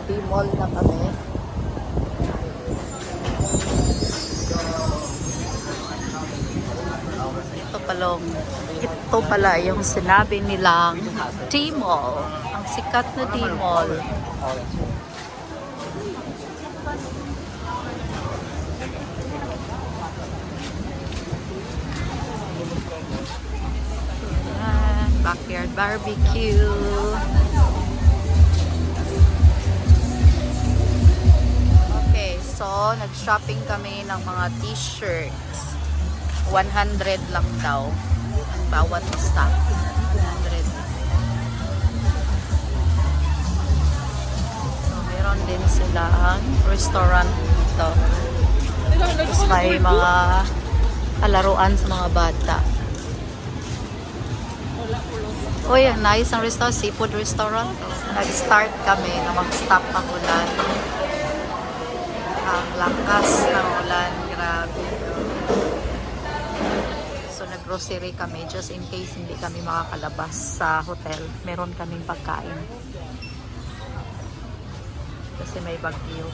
D-Mall na kami. Ito pala yung sinabi nilang D-Mall. Ang sikat na D-Mall. Backyard barbecue. Okay, so nag-shopping kami ng mga t-shirts. 100 lang daw ang bawat stock. 100. So meron din silang restaurant dito. Tapos may mga kalaruan sa mga bata. Oh yeah, nice ang restaurant, seafood restaurant. Nag-start kami na mag-stop ang ulan. Ang lakas ng ulan, grabe. So nag-grocery kami just in case hindi kami makakalabas sa hotel. Meron kaming pagkain. Kasi may bagyo.